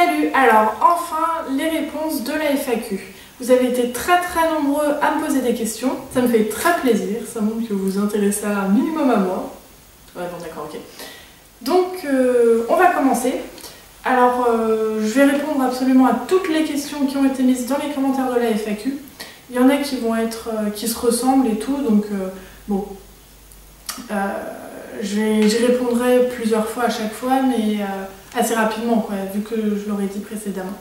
Salut! Alors enfin les réponses de la FAQ. Vous avez été très nombreux à me poser des questions, ça me fait très plaisir, ça montre que vous vous intéressez un minimum à moi. Ouais bon d'accord, ok. Donc on va commencer. Alors je vais répondre absolument à toutes les questions qui ont été mises dans les commentaires de la FAQ. Il y en a qui vont être qui se ressemblent et tout, donc bon. J'y répondrai plusieurs fois à chaque fois, mais assez rapidement, quoi, vu que je l'aurais dit précédemment.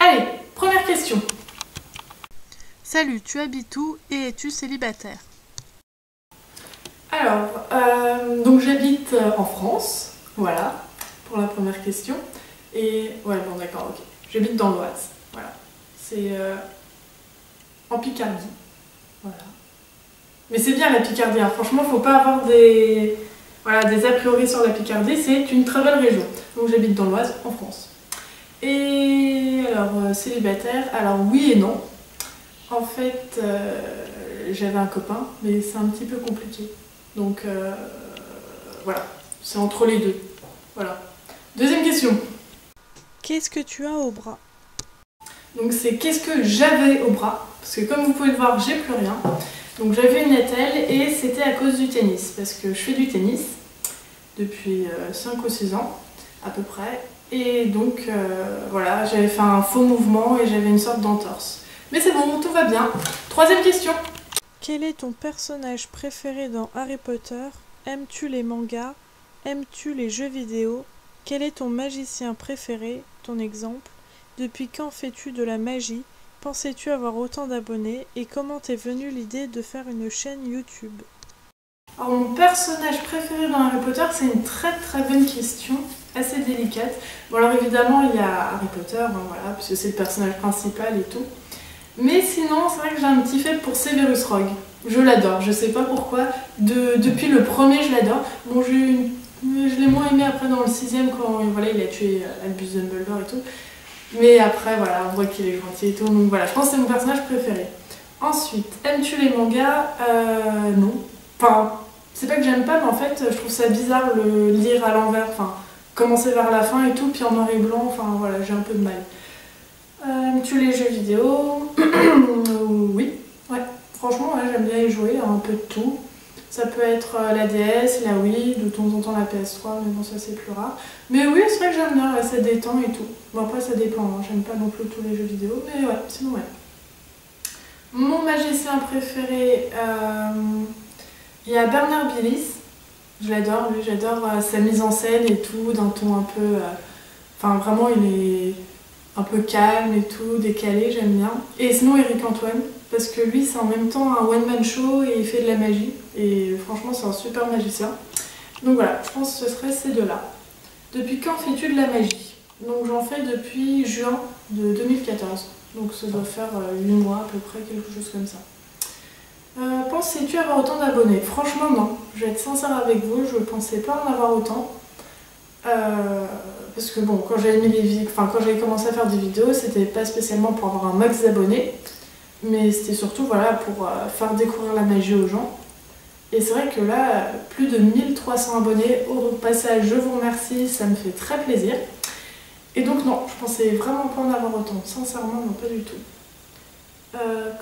Allez, première question. Salut, tu habites où et es-tu célibataire? Alors, donc j'habite en France, voilà, pour la première question. Et, ouais, bon d'accord, ok. J'habite dans l'Oise, voilà. C'est en Picardie, voilà. Mais c'est bien la Picardie, hein. Franchement, faut pas avoir des a priori sur la Picardie, c'est une très belle région. Donc j'habite dans l'Oise, en France. Et alors, célibataire, alors oui et non. En fait, j'avais un copain, mais c'est un petit peu compliqué. Donc voilà, c'est entre les deux. Voilà. Deuxième question. Qu'est-ce que tu as au bras? Donc c'est qu'est-ce que j'avais au bras, parce que comme vous pouvez le voir, j'ai plus rien. Donc j'avais une attelle et c'était à cause du tennis, parce que je fais du tennis depuis 5 ou 6 ans à peu près. Et donc voilà, j'avais fait un faux mouvement et j'avais une sorte d'entorse. Mais c'est bon, tout va bien. Troisième question. Quel est ton personnage préféré dans Harry Potter? Aimes-tu les mangas? Aimes-tu les jeux vidéo? Quel est ton magicien préféré? Ton exemple? Depuis quand fais-tu de la magie? Pensais-tu avoir autant d'abonnés? Et comment t'est venue l'idée de faire une chaîne YouTube? Alors mon personnage préféré dans Harry Potter, c'est une très bonne question, assez délicate. Bon alors évidemment il y a Harry Potter, hein, voilà, puisque c'est le personnage principal et tout. Mais sinon c'est vrai que j'ai un petit fait pour Severus Rogue. Je l'adore, je sais pas pourquoi. Depuis le premier je l'adore. Bon je l'ai moins aimé après dans le 6ème quand voilà, il a tué Albus Dumbledore et tout. Mais après voilà, on voit qu'il est gentil et tout. Donc voilà, je pense que c'est mon personnage préféré. Ensuite, aimes-tu les mangas? Non. Enfin, c'est pas que j'aime pas, mais en fait, je trouve ça bizarre le lire à l'envers, enfin, commencer vers la fin et tout, puis en noir et blanc, enfin voilà, j'ai un peu de mal. Aimes-tu les jeux vidéo? Oui, ouais, franchement, ouais, j'aime bien y jouer, un peu de tout. Ça peut être la DS, la Wii, de temps en temps la PS3, mais bon, ça c'est plus rare. Mais oui, c'est vrai que j'aime bien, ouais, ça détend et tout. Bon, après, ça dépend, hein, j'aime pas non plus tous les jeux vidéo, mais ouais, sinon, ouais. Mon magicien préféré, il y a Bernard Billis, je l'adore, lui, j'adore sa mise en scène et tout, d'un ton un peu... Enfin, vraiment, il est un peu calme et tout, décalé, j'aime bien. Et sinon, Eric Antoine, parce que lui, c'est en même temps un one-man show et il fait de la magie. Et franchement, c'est un super magicien. Donc voilà, je pense que ce serait ces deux-là. Depuis quand fais-tu de la magie? Donc j'en fais depuis juin de 2014. Donc ça doit faire 8 mois à peu près, quelque chose comme ça. Pensais-tu avoir autant d'abonnés? Franchement non, je vais être sincère avec vous, je ne pensais pas en avoir autant. Parce que bon, quand j'avais quand j'avais commencé à faire des vidéos, c'était pas spécialement pour avoir un max d'abonnés, mais c'était surtout voilà, pour faire découvrir la magie aux gens. Et c'est vrai que là, plus de 1300 abonnés, au passage, je vous remercie, ça me fait très plaisir. Et donc non, je pensais vraiment pas en avoir autant, sincèrement non, pas du tout.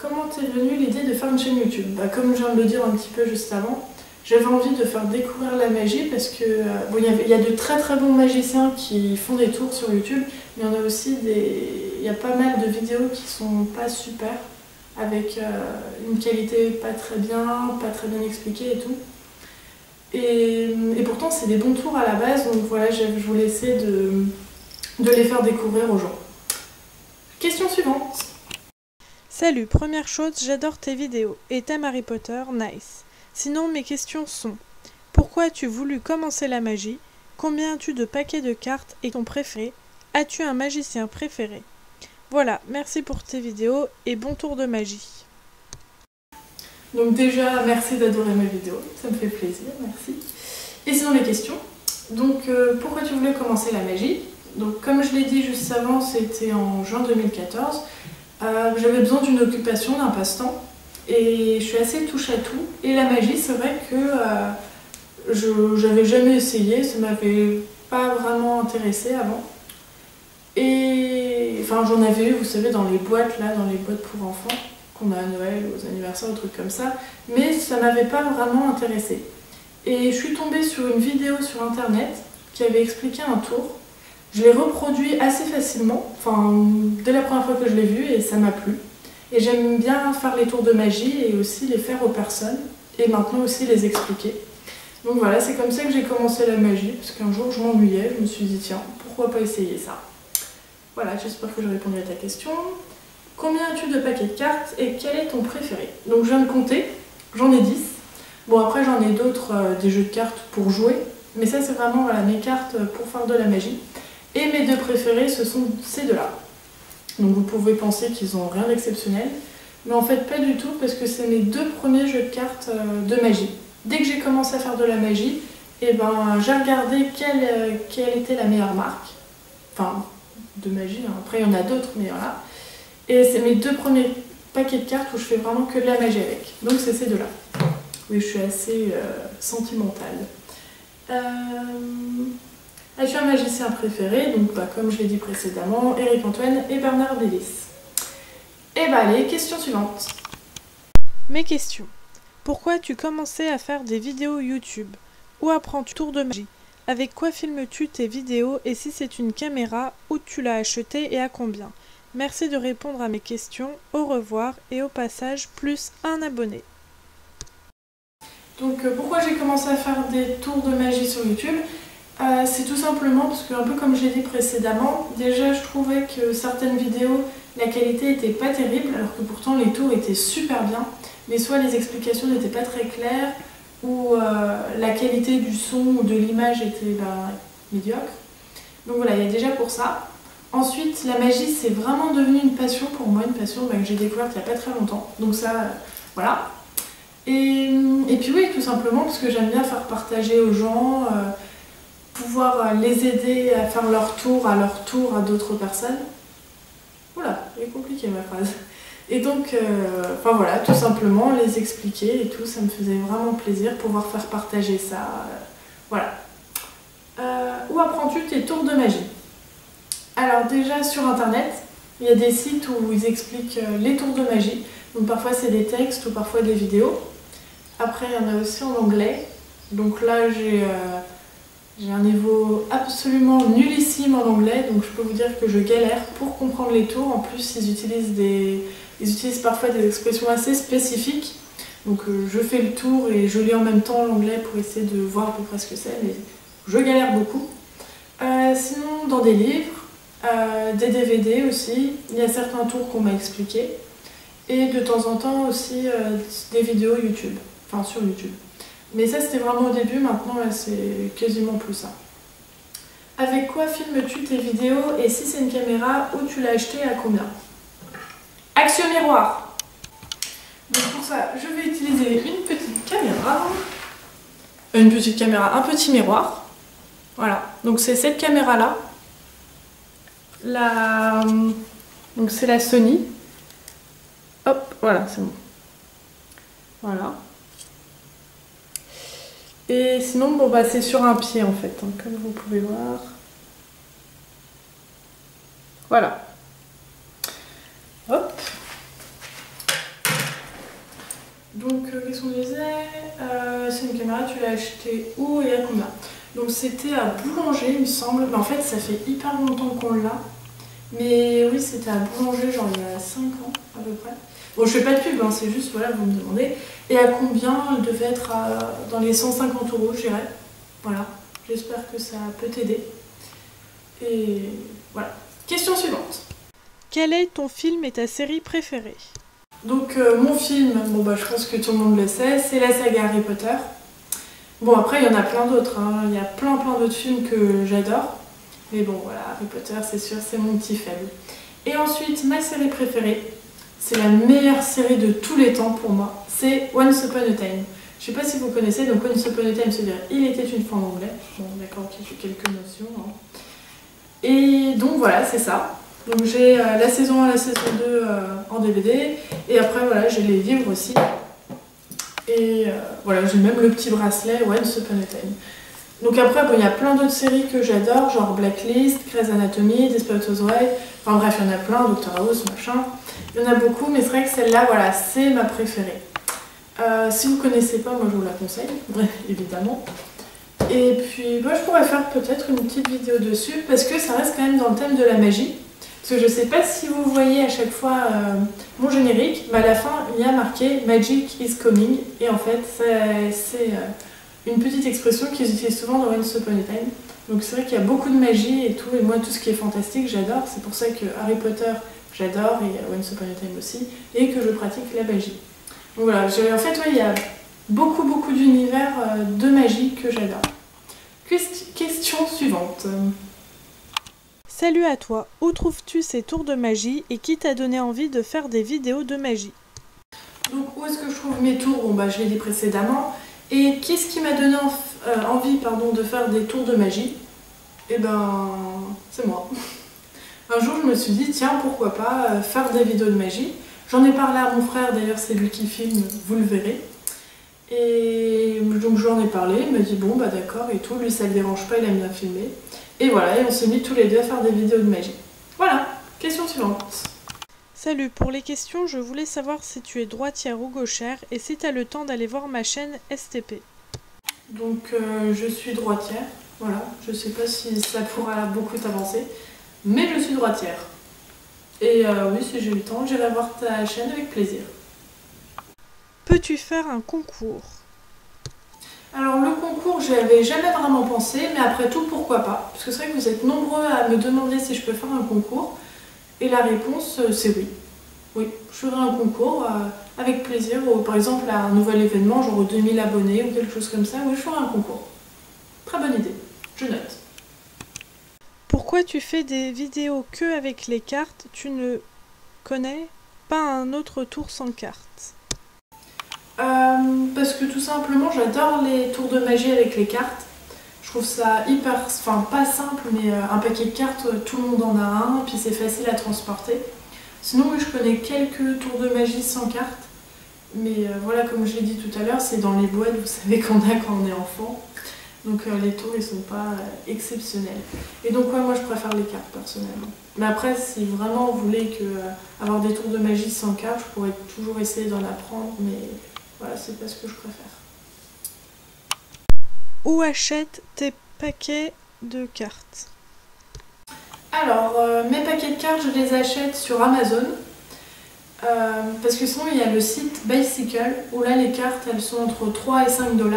Comment t'es venue l'idée de faire une chaîne YouTube? Comme je viens de le dire un petit peu juste avant, j'avais envie de faire découvrir la magie parce que bon, il y a de très bons magiciens qui font des tours sur YouTube, mais il y en a aussi il y a pas mal de vidéos qui sont pas super, avec une qualité pas très bien expliquée et tout. Et pourtant c'est des bons tours à la base, donc voilà, je voulais essayer de les faire découvrir aux gens. Question suivante. Salut, première chose, j'adore tes vidéos. Et t'aimes Harry Potter? Nice. Sinon, mes questions sont: pourquoi as-tu voulu commencer la magie? Combien as-tu de paquets de cartes et ton préféré? As-tu un magicien préféré? Voilà, merci pour tes vidéos et bon tour de magie. Donc déjà, merci d'adorer mes vidéos, ça me fait plaisir, merci. Et sinon les questions. Donc pourquoi tu voulais commencer la magie? Donc comme je l'ai dit juste avant, c'était en juin 2014. J'avais besoin d'une occupation, d'un passe-temps. Et je suis assez touche à tout. Et la magie, c'est vrai que j'avais jamais essayé, ça m'avait pas vraiment intéressée avant. Et enfin j'en avais eu, vous savez, dans les boîtes là, dans les boîtes pour enfants, qu'on a à Noël, aux anniversaires, des trucs comme ça, mais ça m'avait pas vraiment intéressée. Et je suis tombée sur une vidéo sur internet qui avait expliqué un tour. Je l'ai reproduit assez facilement, enfin dès la première fois que je l'ai vu, et ça m'a plu. Et j'aime bien faire les tours de magie et aussi les faire aux personnes, et maintenant aussi les expliquer. Donc voilà, c'est comme ça que j'ai commencé la magie, parce qu'un jour je m'ennuyais, je me suis dit tiens, pourquoi pas essayer ça. Voilà, j'espère que j'ai répondu à ta question. Combien as-tu de paquets de cartes et quel est ton préféré? Donc je viens de compter, j'en ai 10. Bon après j'en ai d'autres, des jeux de cartes pour jouer, mais ça c'est vraiment voilà, mes cartes pour faire de la magie. Et mes deux préférés ce sont ces deux-là. Donc vous pouvez penser qu'ils n'ont rien d'exceptionnel, mais en fait pas du tout parce que c'est mes deux premiers jeux de cartes de magie. Dès que j'ai commencé à faire de la magie, et ben, j'ai regardé quelle était la meilleure marque, enfin de magie, hein. Après il y en a d'autres mais voilà. Et c'est mes deux premiers paquets de cartes où je fais vraiment que de la magie avec. Donc c'est ces deux-là. Oui, je suis assez sentimentale. As-tu un magicien préféré? Donc comme je l'ai dit précédemment, Éric Antoine et Bernard Bliss. Et bah allez, question suivante. Mes questions. Pourquoi as-tu commencé à faire des vidéos YouTube? Où apprends-tu tour de magie? Avec quoi filmes-tu tes vidéos? Et si c'est une caméra, où tu l'as achetée et à combien? Merci de répondre à mes questions. Au revoir et au passage, plus un abonné. Donc pourquoi j'ai commencé à faire des tours de magie sur YouTube? C'est tout simplement parce que, un peu comme j'ai dit précédemment, déjà je trouvais que certaines vidéos, la qualité était pas terrible, alors que pourtant les tours étaient super bien, mais soit les explications n'étaient pas très claires, ou la qualité du son ou de l'image était médiocre. Donc voilà, il y a déjà pour ça. Ensuite, la magie c'est vraiment devenu une passion pour moi, une passion que j'ai découverte il n'y a pas très longtemps. Donc ça, voilà. Et puis oui, tout simplement parce que j'aime bien faire partager aux gens, pouvoir les aider à faire leur tour à d'autres personnes. Oula, elle est compliquée ma phrase. Et donc, enfin voilà, tout simplement les expliquer et tout, ça me faisait vraiment plaisir pouvoir faire partager ça. Voilà. Où apprends-tu tes tours de magie? Alors déjà sur internet, il y a des sites où ils expliquent les tours de magie. Donc parfois c'est des textes ou parfois des vidéos. Après il y en a aussi en anglais. Donc là j'ai un niveau absolument nullissime en anglais. Donc je peux vous dire que je galère pour comprendre les tours. En plus ils utilisent parfois des expressions assez spécifiques. Donc je fais le tour et je lis en même temps l'anglais pour essayer de voir à peu près ce que c'est. Mais je galère beaucoup. Sinon dans des livres, des DVD aussi, il y a certains tours qu'on m'a expliqué. Et de temps en temps aussi des vidéos YouTube, enfin sur YouTube. Mais ça c'était vraiment au début, maintenant là c'est quasiment plus ça. Avec quoi filmes-tu tes vidéos et si c'est une caméra, où tu l'as acheté et à combien? Action miroir. Donc pour ça, je vais utiliser une petite caméra. Un petit miroir. Voilà, donc c'est cette caméra là. Donc c'est la Sony. Hop, voilà, c'est bon. Voilà. Et sinon, bon bah c'est sur un pied en fait, hein, comme vous pouvez voir. Voilà. Hop. Donc qu'est-ce qu'on disait? C'est une caméra, tu l'as achetée où et à combien? Donc c'était à Boulanger il me semble. Mais en fait ça fait hyper longtemps qu'on l'a. Mais oui, c'était à Boulanger, genre il y a 5 ans à peu près. Bon, je fais pas de pub, hein, c'est juste, voilà, vous me demandez. Et à combien? Elle devait être dans les 150 €, je dirais. Voilà, j'espère que ça peut t'aider. Et voilà. Question suivante. Quel est ton film et ta série préférée? Donc, mon film, bon bah je pense que tout le monde le sait, c'est la saga Harry Potter. Bon, après, il y en a plein d'autres, hein. Il y a plein d'autres films que j'adore. Mais bon, voilà, Harry Potter, c'est sûr, c'est mon petit faible. Et ensuite, ma série préférée, c'est la meilleure série de tous les temps pour moi, c'est Once Upon a Time. Je sais pas si vous connaissez, donc Once Upon a Time, c'est-à-dire Il était une fois en anglais. Bon, d'accord, ok, j'ai quelques notions. Hein. Et donc voilà, c'est ça. Donc j'ai la saison 1 et la saison 2 en DVD. Et après, voilà, j'ai les livres aussi. Et voilà, j'ai même le petit bracelet Once Upon a Time. Donc après, bon, il y a plein d'autres séries que j'adore, genre Blacklist, Grey's Anatomy, Desperate Housewives, enfin bref, il y en a plein, Dr House, machin. Il y en a beaucoup, mais c'est vrai que celle-là, voilà, c'est ma préférée. Si vous ne connaissez pas, moi je vous la conseille, évidemment. Et puis, bah, je pourrais faire peut-être une petite vidéo dessus, parce que ça reste quand même dans le thème de la magie. Parce que je ne sais pas si vous voyez à chaque fois mon générique, mais à la fin, il y a marqué « Magic is coming ». Et en fait, c'est une petite expression qu'ils utilisent souvent dans Once Upon a Time. Donc c'est vrai qu'il y a beaucoup de magie et tout, et moi tout ce qui est fantastique, j'adore. C'est pour ça que Harry Potter, j'adore, et Once Upon a Time aussi, et que je pratique la magie. Donc voilà, en fait, ouais, il y a beaucoup d'univers de magie que j'adore. Question suivante. Salut à toi, où trouves-tu ces tours de magie et qui t'a donné envie de faire des vidéos de magie? Donc où est-ce que je trouve mes tours? Bon bah je l'ai dit précédemment. Et qu'est-ce qui m'a donné envie de faire des tours de magie? Eh ben, c'est moi. Un jour je me suis dit, tiens, pourquoi pas faire des vidéos de magie. J'en ai parlé à mon frère, d'ailleurs c'est lui qui filme, vous le verrez. Et donc je lui en ai parlé, il m'a dit bon bah d'accord et tout, lui ça le dérange pas, il aime bien filmer. Et voilà, et on s'est mis tous les deux à faire des vidéos de magie. Voilà, question suivante. Salut, pour les questions, je voulais savoir si tu es droitière ou gauchère et si tu as le temps d'aller voir ma chaîne STP. Donc je suis droitière, voilà, je sais pas si ça pourra beaucoup t'avancer, mais je suis droitière. Et oui, si j'ai le temps, j'irai voir ta chaîne avec plaisir. Peux-tu faire un concours? Alors le concours, j'y avais jamais vraiment pensé, mais après tout, pourquoi pas? Parce que c'est vrai que vous êtes nombreux à me demander si je peux faire un concours, et la réponse, c'est oui. Oui, je ferai un concours avec plaisir, ou par exemple à un nouvel événement, genre 2000 abonnés ou quelque chose comme ça, oui, je ferai un concours. Très bonne idée, je note. Pourquoi tu fais des vidéos que avec les cartes? Tu ne connais pas un autre tour sans cartes? Parce que tout simplement, j'adore les tours de magie avec les cartes. Je trouve ça hyper, enfin pas simple, mais un paquet de cartes, tout le monde en a un, puis c'est facile à transporter. Sinon, oui, je connais quelques tours de magie sans cartes, mais voilà, comme je l'ai dit tout à l'heure, c'est dans les boîtes, vous savez qu'on a quand on est enfant. Donc les tours, ils sont pas exceptionnels. Et donc ouais, moi je préfère les cartes personnellement. Mais après, si vraiment vous voulez avoir des tours de magie sans cartes, je pourrais toujours essayer d'en apprendre, mais voilà, c'est pas ce que je préfère. Où achètes tes paquets de cartes? Alors, mes paquets de cartes, je les achète sur Amazon. Parce que sinon, il y a le site Bicycle, où là, les cartes, elles sont entre 3 et 5 $.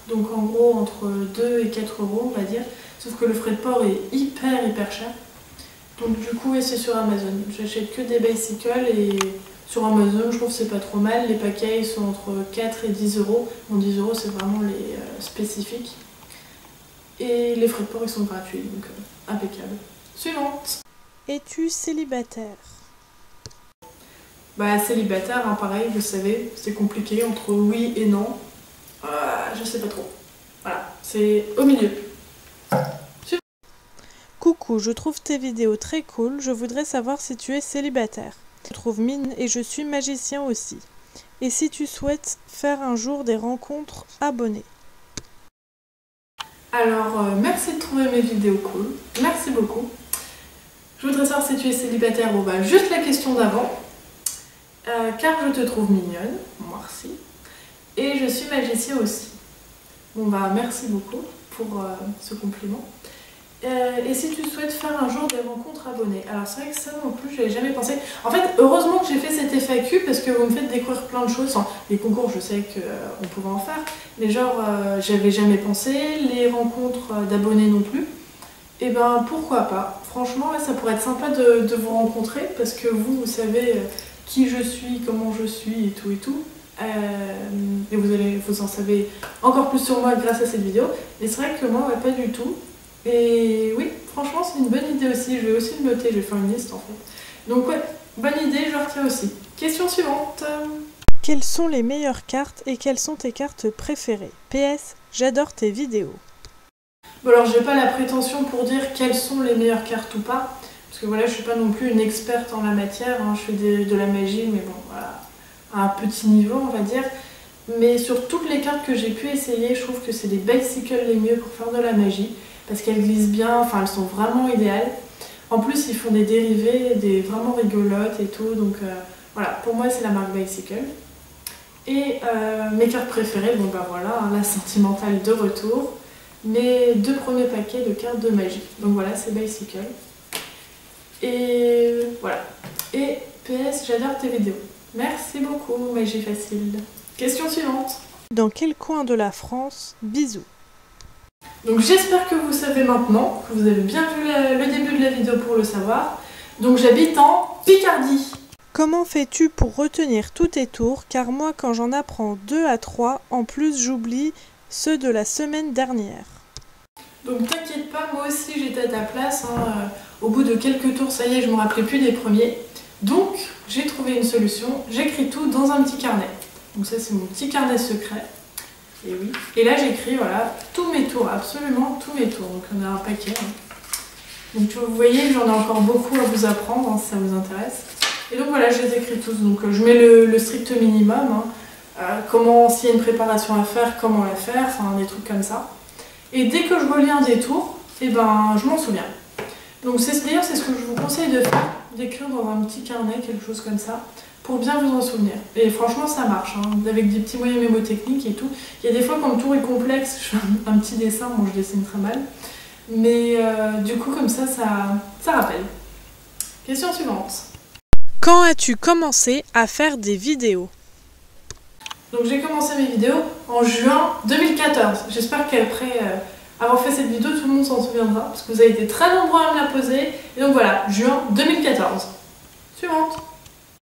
Donc en gros, entre 2 et 4 €, on va dire. Sauf que le frais de port est hyper cher. Donc du coup, c'est sur Amazon. J'achète que des Bicycle et sur Amazon, je trouve que c'est pas trop mal. Les paquets, ils sont entre 4 et 10 €. Bon, 10 €, c'est vraiment les spécifiques. Et les frais de port, ils sont gratuits, donc impeccable. Suivante. Es-tu célibataire? Bah célibataire, hein, pareil, vous savez, c'est compliqué entre oui et non. Je sais pas trop. Voilà, c'est au milieu. Coucou, je trouve tes vidéos très cool, je voudrais savoir si tu es célibataire. Je trouve mine et je suis magicien aussi. Et si tu souhaites faire un jour des rencontres abonnées. Alors, merci de trouver mes vidéos cool. Merci beaucoup. Je voudrais savoir si tu es célibataire. Bon bah juste la question d'avant. Car je te trouve mignonne, merci. Et je suis magicien aussi. Bon bah merci beaucoup pour ce compliment. Et si tu souhaites faire un jour des rencontres abonnées? Alors c'est vrai que ça non plus, je n'avais jamais pensé. En fait, heureusement que j'ai fait cet FAQ parce que vous me faites découvrir plein de choses. Enfin, les concours, je sais qu'on pouvait en faire, mais genre, j'avais jamais pensé. Les rencontres d'abonnés non plus. Et ben pourquoi pas. Franchement, ouais, ça pourrait être sympa de vous rencontrer parce que vous savez qui je suis, comment je suis et tout et tout. Et vous en savez encore plus sur moi grâce à cette vidéo. Mais c'est vrai que moi, ouais, pas du tout. Et oui, franchement, c'est une bonne idée aussi. Je vais aussi le noter, je vais faire une liste en fait. Donc ouais, bonne idée, je retiens aussi. Question suivante. Quelles sont les meilleures cartes et quelles sont tes cartes préférées? PS, j'adore tes vidéos. Bon alors, j'ai pas la prétention pour dire quelles sont les meilleures cartes ou pas. Parce que voilà, je suis pas non plus une experte en la matière. Hein. Je fais de la magie, mais bon, voilà, à un petit niveau, on va dire. Mais sur toutes les cartes que j'ai pu essayer, je trouve que c'est les bicycles les mieux pour faire de la magie. Parce qu'elles glissent bien, enfin elles sont vraiment idéales. En plus ils font des dérivés, des vraiment rigolotes et tout. Donc voilà, pour moi c'est la marque Bicycle. Et mes cartes préférées, bon bah voilà, hein, la sentimentale de retour. Mes 2 premiers paquets de cartes de magie. Donc voilà, c'est Bicycle. Et voilà. Et PS, j'adore tes vidéos. Merci beaucoup, Magie Facile. Question suivante. Dans quel coin de la France? Bisous. Donc j'espère que vous savez maintenant, que vous avez bien vu le début de la vidéo pour le savoir. Donc j'habite en Picardie. Comment fais-tu pour retenir tous tes tours? Car moi, quand j'en apprends 2 à 3, en plus j'oublie ceux de la semaine dernière. Donc t'inquiète pas, moi aussi j'étais à ta place. Hein. Au bout de quelques tours, ça y est, je me rappelais plus des premiers. Donc j'ai trouvé une solution. J'écris tout dans un petit carnet. Donc ça c'est mon petit carnet secret. Et oui. Et là j'écris voilà tous mes tours, absolument tous mes tours. Donc on a un paquet. Hein. Donc vous voyez, j'en ai encore beaucoup à vous apprendre hein, si ça vous intéresse. Et donc voilà, je les écris tous. Donc je mets le strict minimum. Hein. Comment, s'il y a une préparation à faire, comment la faire, enfin des trucs comme ça. Et dès que je relis un des tours, eh ben, je m'en souviens. Donc d'ailleurs c'est ce que je vous conseille de faire, d'écrire dans un petit carnet, quelque chose comme ça, pour bien vous en souvenir. Et franchement ça marche, hein, avec des petits moyens mémotechniques et tout. Il y a des fois quand le tour est complexe, je fais un petit dessin, bon je dessine très mal. Mais du coup comme ça rappelle. Question suivante. Quand as-tu commencé à faire des vidéos? Donc j'ai commencé mes vidéos en juin 2014. J'espère qu'après avoir fait cette vidéo, tout le monde s'en souviendra, parce que vous avez été très nombreux à me la poser. Et donc voilà, juin 2014. Suivante.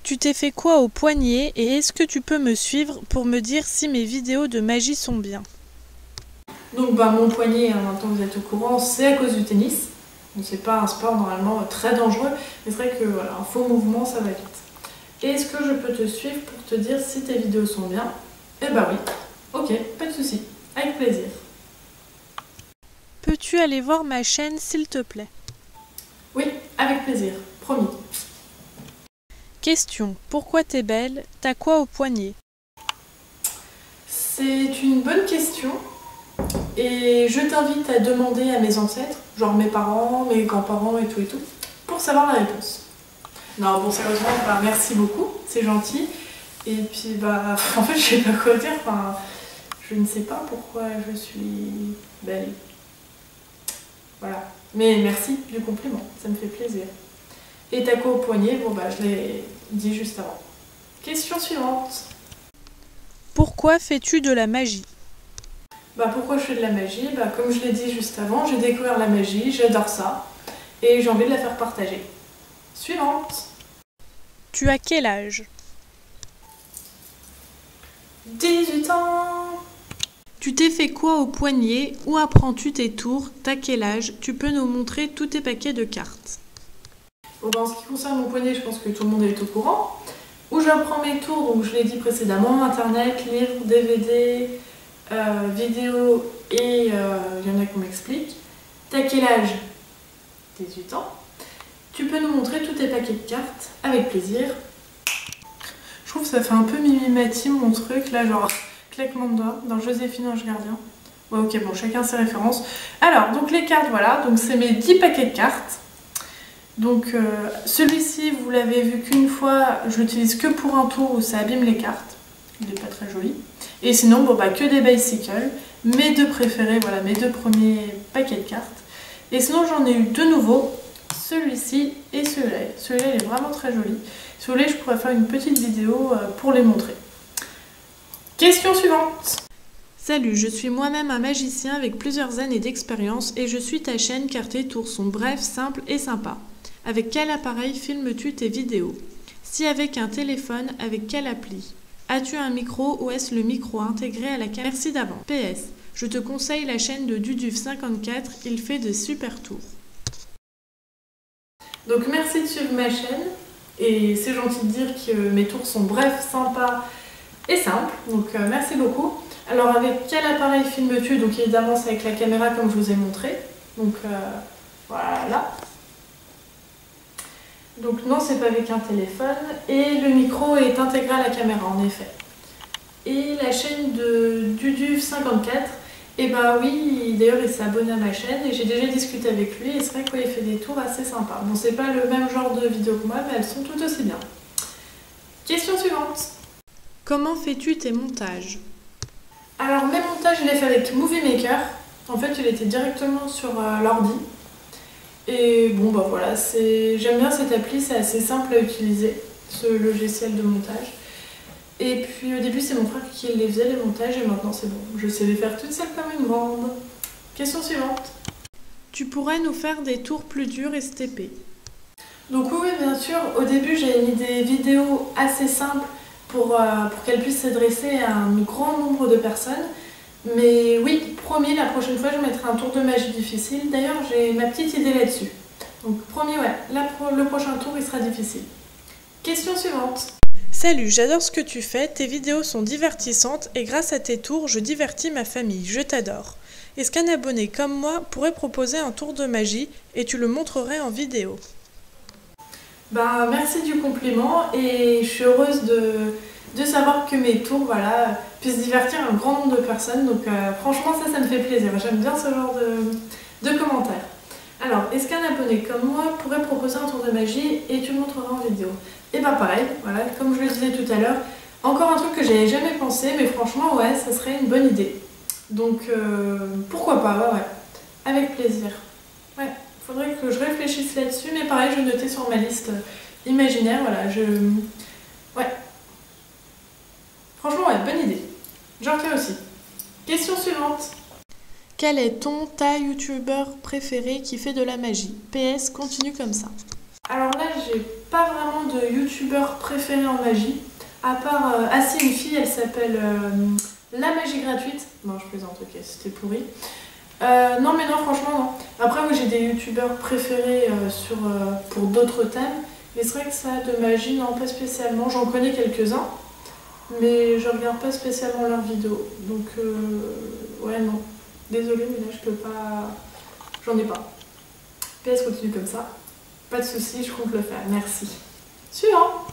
Tu t'es fait quoi au poignet et est-ce que tu peux me suivre pour me dire si mes vidéos de magie sont bien? Donc bah, mon poignet, hein, maintenant vous êtes au courant, c'est à cause du tennis. Donc c'est pas un sport normalement très dangereux, mais c'est vrai que voilà, un faux mouvement ça va vite. Et est-ce que je peux te suivre pour te dire si tes vidéos sont bien? Eh bah oui, ok, pas de souci, avec plaisir. Peux-tu aller voir ma chaîne s'il te plaît? Oui, avec plaisir, promis. Question, pourquoi t'es belle? T'as quoi au poignet? C'est une bonne question. Et je t'invite à demander à mes ancêtres, genre mes parents, mes grands-parents et tout, pour savoir la réponse. Non, bon, sérieusement, bah, merci beaucoup, c'est gentil. Et puis, bah, en fait, je sais pas quoi dire, enfin, je ne sais pas pourquoi je suis belle. Voilà. Mais merci du compliment, ça me fait plaisir. Et t'as quoi au poignet? Bon, bah, je l'ai dit juste avant. Question suivante. Pourquoi fais-tu de la magie? Bah, pourquoi je fais de la magie? Bah, comme je l'ai dit juste avant, j'ai découvert la magie, j'adore ça. Et j'ai envie de la faire partager. Suivante. Tu as quel âge? 18 ans. Tu t'es fait quoi au poignet? Où apprends-tu tes tours? T'as quel âge? Tu peux nous montrer tous tes paquets de cartes. Bon, en ce qui concerne mon poignet, je pense que tout le monde est au courant. Où j'apprends mes tours, donc je l'ai dit précédemment, internet, livres, DVD, vidéos et il y en a qui m'expliquent. T'as quel âge? 18 ans. Tu peux nous montrer tous tes paquets de cartes, avec plaisir. Je trouve que ça fait un peu mimimati mon truc, là, genre claquement de doigts, dans Joséphine Ange Gardien. Ouais, ok, bon, chacun ses références. Alors, donc les cartes, voilà, donc c'est mes 10 paquets de cartes. Donc celui-ci, vous l'avez vu qu'une fois, je l'utilise que pour un tour où ça abîme les cartes. Il n'est pas très joli. Et sinon, bon, bah, que des bicycles. Mes 2 préférés, voilà, mes 2 premiers paquets de cartes. Et sinon, j'en ai eu 2 nouveaux. Celui-ci et celui-là. Celui-là, il est vraiment très joli. Si vous voulez, je pourrais faire une petite vidéo pour les montrer. Question suivante. Salut, je suis moi-même un magicien avec plusieurs années d'expérience et je suis ta chaîne car tes tours sont brefs, simples et sympas. Avec quel appareil filmes-tu tes vidéos? Si avec un téléphone, avec quelle appli? As-tu un micro ou est-ce le micro intégré à la caméra? Merci d'avance. PS, je te conseille la chaîne de Duduf54, il fait de super tours. Donc merci de suivre ma chaîne et c'est gentil de dire que mes tours sont brefs, sympas et simples. Donc merci beaucoup. Alors avec quel appareil filmes-tu? Donc évidemment c'est avec la caméra comme je vous ai montré. Donc voilà. Donc non, c'est pas avec un téléphone et le micro est intégré à la caméra en effet. Et la chaîne de Dudu54, et bah oui, d'ailleurs il s'est abonné à ma chaîne et j'ai déjà discuté avec lui et c'est vrai qu'il fait des tours assez sympas. Bon, c'est pas le même genre de vidéo que moi, mais elles sont tout aussi bien. Question suivante. Comment fais-tu tes montages? Alors mes montages, je les fais avec Movie Maker. En fait, il était directement sur l'ordi. Et bon bah voilà, j'aime bien cette appli, c'est assez simple à utiliser, ce logiciel de montage. Et puis au début c'est mon frère qui les faisait les montages et maintenant c'est bon, je sais les faire toute seule comme une grande. Question suivante. Tu pourrais nous faire des tours plus durs STP? Donc oui bien sûr, au début j'ai mis des vidéos assez simples pour qu'elles puissent s'adresser à un grand nombre de personnes. Mais oui, promis, la prochaine fois je mettrai un tour de magie difficile. D'ailleurs j'ai ma petite idée là-dessus. Donc promis, ouais, le prochain tour il sera difficile. Question suivante. Salut, j'adore ce que tu fais, tes vidéos sont divertissantes et grâce à tes tours, je divertis ma famille, je t'adore. Est-ce qu'un abonné comme moi pourrait proposer un tour de magie et tu le montrerais en vidéo? Ben, merci du compliment et je suis heureuse de savoir que mes tours voilà, puissent divertir un grand nombre de personnes. Donc franchement ça me fait plaisir, j'aime bien ce genre de commentaires. Alors, est-ce qu'un abonné comme moi pourrait proposer un tour de magie et tu le montreras en vidéo? Et bah pareil, voilà, comme je le disais tout à l'heure, encore un truc que j'avais jamais pensé, mais franchement ouais, ça serait une bonne idée. Donc pourquoi pas, ouais, avec plaisir. Ouais, faudrait que je réfléchisse là-dessus, mais pareil, je vais noter sur ma liste imaginaire, voilà, ouais. Franchement ouais, bonne idée. J'en retiens aussi. Question suivante. Quel est ta youtubeur préféré qui fait de la magie? PS, continue comme ça. Alors là, j'ai pas vraiment de youtubeur préféré en magie, à part si une fille, elle s'appelle La Magie Gratuite. Non, je plaisante, ok, c'était pourri. Non mais non, franchement non. Après oui, j'ai des youtubeurs préférés pour d'autres thèmes, mais c'est vrai que ça, de magie, non, pas spécialement. J'en connais quelques-uns, mais je regarde pas spécialement leurs vidéos. Donc ouais, non. Désolée, mais là je peux pas... J'en ai pas. PS continue comme ça. Pas de soucis, je compte le faire. Merci. Suivant.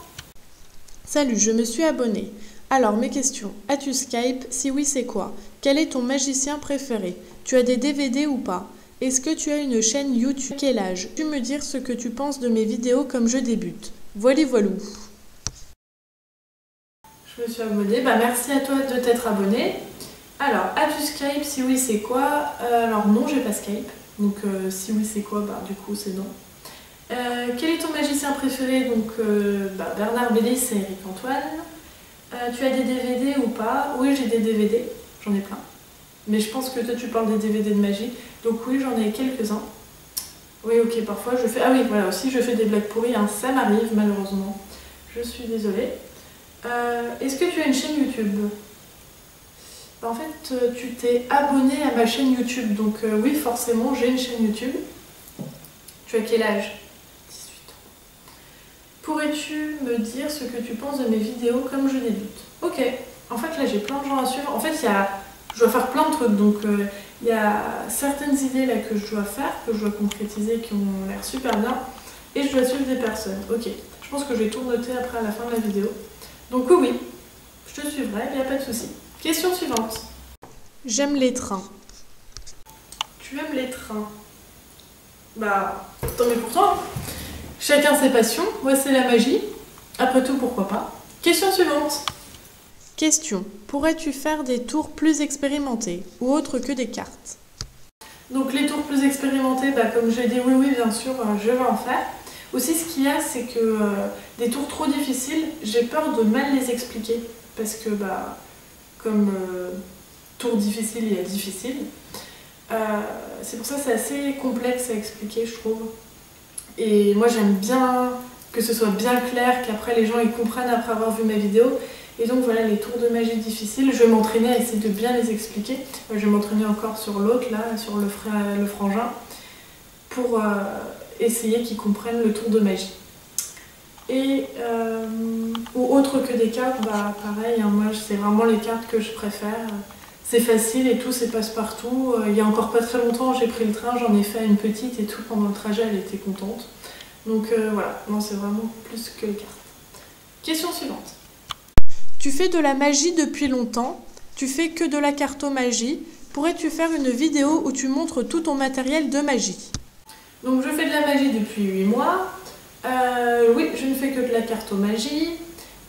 Salut, je me suis abonnée. Alors, mes questions. As-tu Skype? Si oui, c'est quoi? Quel est ton magicien préféré? Tu as des DVD ou pas? Est-ce que tu as une chaîne YouTube? Quel âge? Peux-tu me dire ce que tu penses de mes vidéos comme je débute? Voilou. Je me suis abonnée. Bah, merci à toi de t'être abonné. Alors, as-tu Skype? Si oui, c'est quoi? Alors non, j'ai pas Skype. Donc si oui, c'est quoi? Bah du coup, c'est non. Quel est ton magicien préféré? Donc Bernard Bélis et Eric Antoine. Tu as des DVD ou pas? Oui, j'ai des DVD, j'en ai plein. Mais je pense que toi tu parles des DVD de magie. Donc oui, j'en ai quelques-uns. Oui, ok, parfois je fais... Ah oui, voilà, aussi je fais des blagues pourries, hein. Ça m'arrive malheureusement. Je suis désolée. Est-ce que tu as une chaîne YouTube? En fait, tu t'es abonné à ma chaîne YouTube. Donc oui, forcément, j'ai une chaîne YouTube. Tu as quel âge? Pourrais-tu me dire ce que tu penses de mes vidéos comme je débute? Ok, en fait là j'ai plein de gens à suivre. En fait je dois faire plein de trucs, donc il y a certaines idées là que je dois faire, que je dois concrétiser, qui ont l'air super bien, et je dois suivre des personnes. Ok, je pense que je vais tout noter après à la fin de la vidéo. Donc oui, je te suivrai, il n'y a pas de souci. Question suivante. J'aime les trains. Tu aimes les trains? Bah, tant mieux pour toi. Chacun ses passions, moi c'est la magie. Après tout, pourquoi pas. Question suivante. Question. Pourrais-tu faire des tours plus expérimentés ou autres que des cartes? Donc les tours plus expérimentés, bah, comme j'ai dit oui, bien sûr, je vais en faire. Aussi ce qu'il y a, c'est que des tours trop difficiles, j'ai peur de mal les expliquer. Parce que bah, comme tour difficile, il y a difficile. C'est pour ça que c'est assez complexe à expliquer, je trouve. Et moi j'aime bien que ce soit bien clair, qu'après les gens ils comprennent après avoir vu ma vidéo. Et donc voilà, les tours de magie difficiles, je vais m'entraîner à essayer de bien les expliquer. Je vais m'entraîner encore sur l'autre, là, sur le frangin, pour essayer qu'ils comprennent le tour de magie. Et ou autre que des cartes, bah pareil, hein, moi c'est vraiment les cartes que je préfère. C'est facile et tout, c'est passe-partout. Il y a encore pas très longtemps, j'ai pris le train, j'en ai fait une petite et tout, pendant le trajet, elle était contente. Donc voilà, non, c'est vraiment plus que les cartes. Question suivante. Tu fais de la magie depuis longtemps, tu fais que de la cartomagie. Pourrais-tu faire une vidéo où tu montres tout ton matériel de magie? Donc je fais de la magie depuis 8 mois. Oui, je ne fais que de la cartomagie.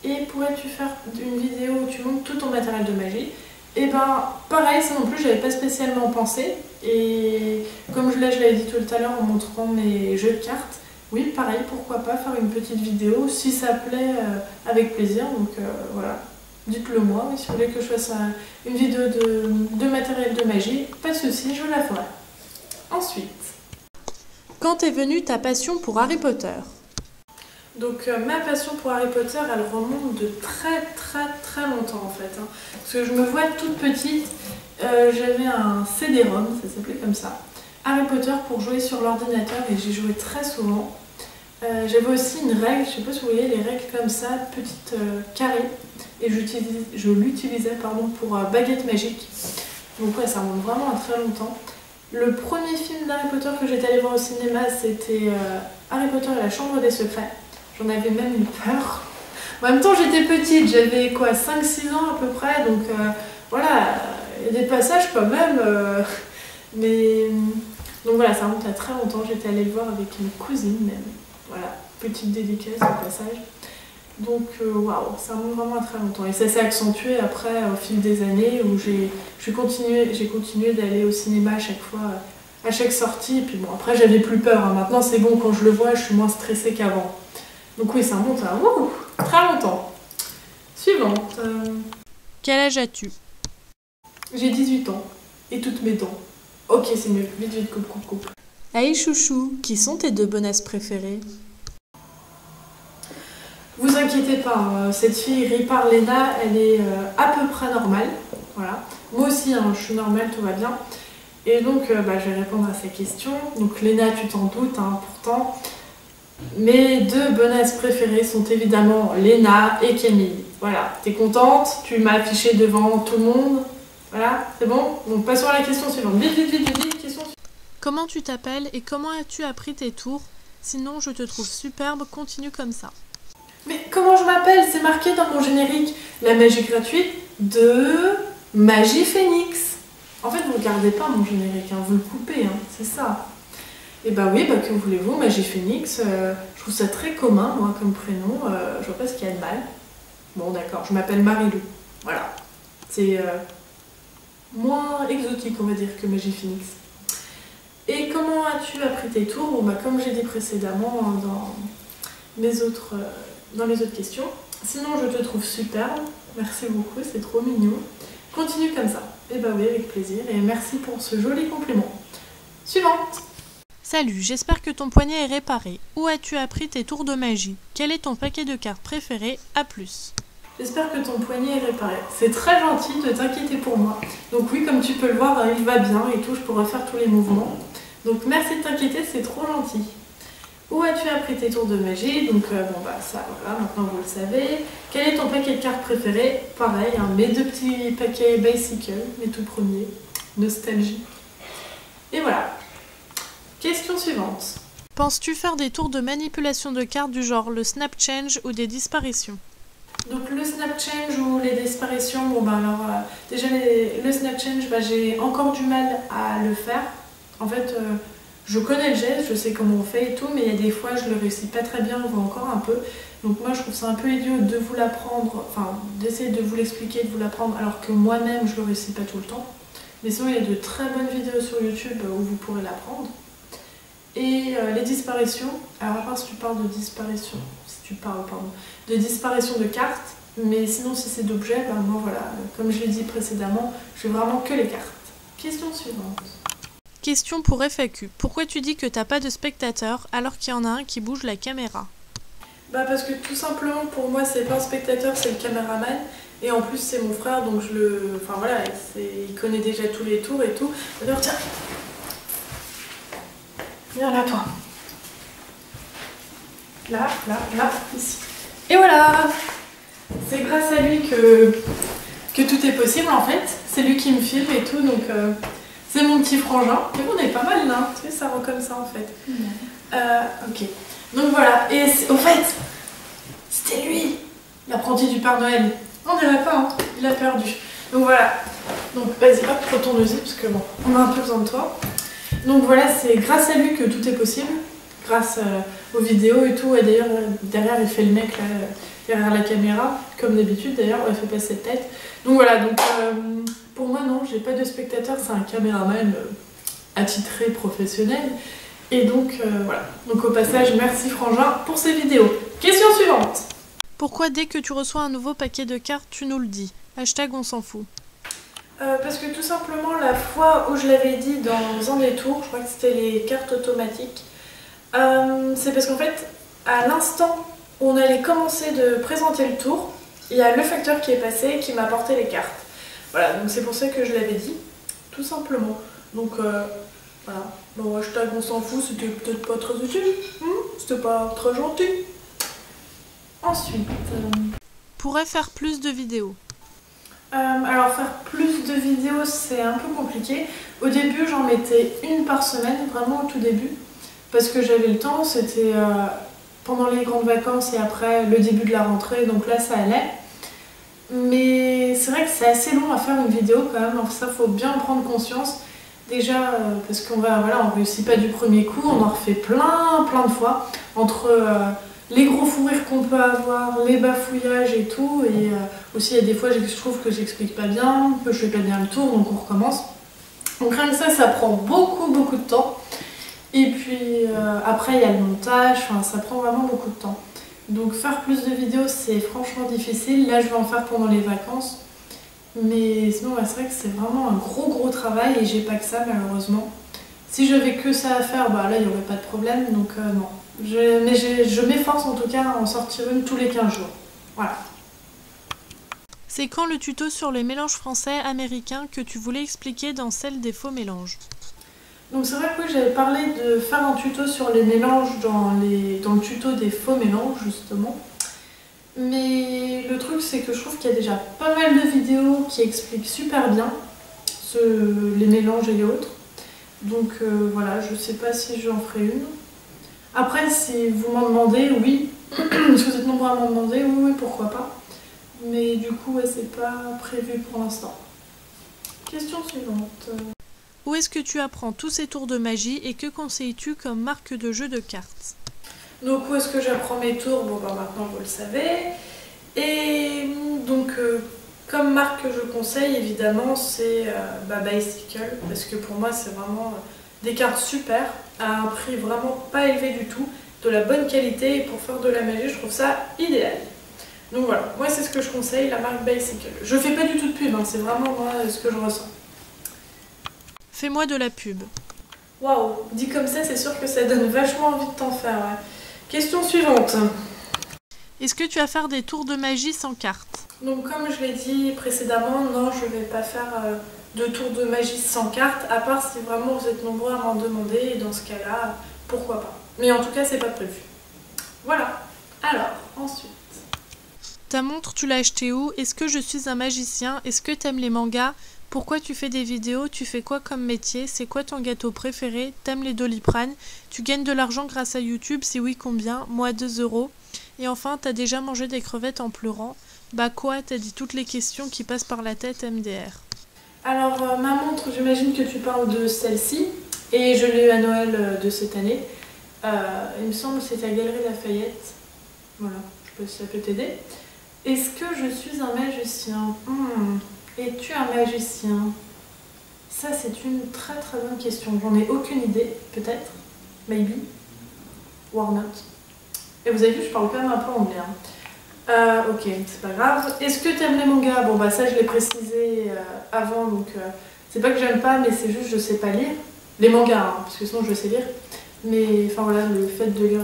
Et pourrais-tu faire une vidéo où tu montres tout ton matériel de magie? Et ben pareil, ça non plus, j'avais pas spécialement pensé. Et comme je l'avais dit tout à l'heure en montrant mes jeux de cartes, oui, pareil, pourquoi pas faire une petite vidéo si ça plaît, avec plaisir. Donc voilà, dites-le moi. Si vous voulez que je fasse une vidéo de matériel de magie, pas de souci, je la ferai. Ensuite, quand est venue ta passion pour Harry Potter? donc ma passion pour Harry Potter, elle remonte de très longtemps en fait. Parce que je me vois toute petite, j'avais un CD-ROM, ça s'appelait comme ça, Harry Potter pour jouer sur l'ordinateur et j'y jouais très souvent. J'avais aussi une règle, je sais pas si vous voyez les règles comme ça, petite carré, et je l'utilisais pour baguette magique. Donc ouais, ça remonte vraiment à très longtemps. Le premier film d'Harry Potter que j'étais allée voir au cinéma, c'était Harry Potter et la Chambre des Secrets. J'en avais même eu peur. En même temps, j'étais petite, j'avais quoi, 5-6 ans à peu près, donc voilà, il y a des passages quand même. Mais donc voilà, ça remonte à très longtemps. J'étais allée le voir avec une cousine même. Voilà, petite dédicace au passage. Donc waouh, ça remonte vraiment à très longtemps. Et ça s'est accentué après au fil des années où j'ai continué d'aller au cinéma à chaque fois, à chaque sortie. Et puis bon, après j'avais plus peur. Maintenant c'est bon, quand je le vois, je suis moins stressée qu'avant. Donc oui, ça remonte à très longtemps. Suivante. Quel âge as-tu? J'ai 18 ans et toutes mes dents. Ok, c'est mieux. Vite, coupe. Hey chouchou, qui sont tes deux bonasses préférées? Vous inquiétez pas, cette fille Ripar Lena, elle est à peu près normale. Voilà. Moi aussi, je suis normale, tout va bien. Et donc, je vais répondre à ces questions. Donc Lena, tu t'en doutes, pourtant. Mes deux bonasses préférées sont évidemment Lena et Camille. Voilà, t'es contente? Tu m'as affiché devant tout le monde? Voilà, c'est bon? Donc passons à la question suivante. Vite, question suivante. Comment tu t'appelles et comment as-tu appris tes tours? Sinon, je te trouve superbe, continue comme ça. Mais comment je m'appelle? C'est marqué dans mon générique. La magie gratuite de Magie Phoenix. En fait, vous ne regardez pas mon générique, vous le coupez, c'est ça. Et bah oui, que voulez-vous, Magie Phoenix, je trouve ça très commun, moi, comme prénom. Je vois pas ce qu'il y a de mal. Bon, d'accord, je m'appelle Marie-Lou. Voilà. C'est moins exotique, on va dire, que Magie Phoenix. Et comment as-tu appris tes tours? Bon, comme j'ai dit précédemment dans les autres questions. Sinon, je te trouve superbe. Merci beaucoup, c'est trop mignon. Continue comme ça. Et bah oui, avec plaisir. Et merci pour ce joli compliment. Suivante. Salut, j'espère que ton poignet est réparé. Où as-tu appris tes tours de magie? Quel est ton paquet de cartes préféré? A plus. J'espère que ton poignet est réparé. C'est très gentil de t'inquiéter pour moi. Donc oui, comme tu peux le voir, il va bien et tout, je pourrais faire tous les mouvements. Donc merci de t'inquiéter, c'est trop gentil. Où as-tu appris tes tours de magie? Donc ça, voilà, maintenant vous le savez. Quel est ton paquet de cartes préféré? Pareil, mes deux petits paquets Bicycle, mes tout premiers. Nostalgie. Et voilà. Question suivante. Penses-tu faire des tours de manipulation de cartes du genre le snap change ou des disparitions? Donc le snap change ou les disparitions, déjà le snap change, j'ai encore du mal à le faire. En fait, je connais le geste, je sais comment on fait et tout, mais il y a des fois je le réussis pas très bien, on voit encore un peu. Donc moi je trouve ça un peu idiot de vous l'apprendre, d'essayer de vous l'expliquer, de vous l'apprendre, alors que moi-même je le réussis pas tout le temps. Mais sinon il y a de très bonnes vidéos sur YouTube où vous pourrez l'apprendre. Et les disparitions, alors à part si tu parles de disparition, de disparition de cartes, mais sinon si c'est d'objets, moi voilà, comme je l'ai dit précédemment, je fais vraiment que les cartes. Question suivante. Question pour FAQ. Pourquoi tu dis que t'as pas de spectateur alors qu'il y en a un qui bouge la caméra? Parce que tout simplement pour moi c'est pas un spectateur, c'est le caméraman. Et en plus c'est mon frère, donc il connaît déjà tous les tours et tout. D'ailleurs tiens, viens là toi. Là, ici. Et voilà. C'est grâce à lui que tout est possible en fait. C'est lui qui me filme et tout, donc c'est mon petit frangin. Et on est pas mal là, tu sais, ça rend comme ça en fait. Ok. Donc voilà, et au fait, c'était lui, l'apprenti du Père Noël. On dirait pas, hein, il a perdu. Donc voilà. Donc vas-y, hop, retourne-y, parce que bon, on a un peu besoin de toi. Donc voilà, c'est grâce à lui que tout est possible. Grâce aux vidéos et tout. Et d'ailleurs, derrière, il fait le mec là, derrière la caméra. Comme d'habitude, d'ailleurs, on fait pas cette tête. Donc voilà, donc pour moi, non, j'ai pas de spectateur. C'est un caméraman attitré professionnel. Et donc voilà. Donc au passage, merci Frangin pour ces vidéos. Question suivante. Pourquoi dès que tu reçois un nouveau paquet de cartes, tu nous le dis? Hashtag on s'en fout. Parce que tout simplement, la fois où je l'avais dit dans un des tours, je crois que c'était les cartes automatiques, c'est parce qu'en fait, à l'instant où on allait commencer de présenter le tour, il y a le facteur qui est passé et qui m'a apporté les cartes. Voilà, donc c'est pour ça que je l'avais dit, tout simplement. Donc voilà, bon, hashtag on s'en fout, c'était peut-être pas très utile, c'était pas très gentil. Ensuite... Pourrait faire plus de vidéos. Alors faire plus de vidéos c'est un peu compliqué. Au début j'en mettais une par semaine, vraiment au tout début, parce que j'avais le temps, c'était pendant les grandes vacances et après le début de la rentrée, donc là ça allait. Mais c'est vrai que c'est assez long à faire une vidéo quand même, ça faut bien en prendre conscience. Déjà parce qu'on on réussit pas du premier coup, on en refait plein de fois, entre les gros fous rires qu'on peut avoir, les bafouillages et tout, et aussi il y a des fois je trouve que j'explique pas bien, que je fais pas bien le tour, donc on recommence. Donc rien que ça prend beaucoup de temps. Et puis après il y a le montage, ça prend vraiment beaucoup de temps. Donc faire plus de vidéos c'est franchement difficile, là je vais en faire pendant les vacances. Mais sinon c'est vrai que c'est vraiment un gros travail et j'ai pas que ça malheureusement. Si j'avais que ça à faire, bah là il n'y aurait pas de problème, donc non. Mais je m'efforce en tout cas à en sortir une tous les 15 jours. Voilà. C'est quand le tuto sur les mélanges français-américains que tu voulais expliquer dans celle des faux mélanges? Donc c'est vrai que j'avais parlé de faire un tuto sur les mélanges dans le tuto des faux mélanges justement. Mais le truc c'est que je trouve qu'il y a déjà pas mal de vidéos qui expliquent super bien les mélanges et les autres. Donc voilà, je sais pas si j'en ferai une. Après, si vous m'en demandez, oui. Si vous êtes nombreux à m'en demander, oui, pourquoi pas. Mais du coup, ouais, c'est pas prévu pour l'instant. Question suivante. Où est-ce que tu apprends tous ces tours de magie et que conseilles-tu comme marque de jeu de cartes? Donc, où est-ce que j'apprends mes tours? Bon, bah maintenant, vous le savez. Et donc, comme marque que je conseille, évidemment, c'est Bicycle. Parce que pour moi, c'est vraiment des cartes super, à un prix vraiment pas élevé du tout, de la bonne qualité, et pour faire de la magie, je trouve ça idéal. Donc voilà, moi c'est ce que je conseille, la marque Bicycle. Je fais pas du tout de pub, c'est vraiment moi ce que je ressens. Fais-moi de la pub. Waouh, dit comme ça, c'est sûr que ça donne vachement envie de t'en faire. Ouais. Question suivante. Est-ce que tu vas faire des tours de magie sans cartes? Donc comme je l'ai dit précédemment, non, je vais pas faire de tour de magie sans carte, à part si vraiment vous êtes nombreux à m'en demander, et dans ce cas-là, pourquoi pas. Mais en tout cas, c'est pas prévu. Voilà. Alors, ensuite. Ta montre, tu l'as achetée où? Est-ce que je suis un magicien? Est-ce que t'aimes les mangas? Pourquoi tu fais des vidéos? Tu fais quoi comme métier? C'est quoi ton gâteau préféré? T'aimes les Doliprane? Tu gagnes de l'argent grâce à YouTube? Si oui, combien? Moi, 2 €. Et enfin, t'as déjà mangé des crevettes en pleurant? Bah quoi? T'as dit toutes les questions qui passent par la tête MDR. Alors, ma montre, j'imagine que tu parles de celle-ci, et je l'ai eu à Noël de cette année. Il me semble que c'est à Galerie Lafayette. Voilà, je sais pas si ça peut t'aider. Est-ce que je suis un magicien? Es-tu un magicien? Ça, c'est une très bonne question. J'en ai aucune idée, peut-être. Maybe. Or not. Et vous avez vu, je parle quand même un peu anglais. Ok, c'est pas grave. Est-ce que tu aimes les mangas? Bon, bah ça, je l'ai précisé avant, donc c'est pas que j'aime pas, mais c'est juste je sais pas lire. Les mangas, parce que sinon je sais lire. Mais enfin voilà, le fait de lire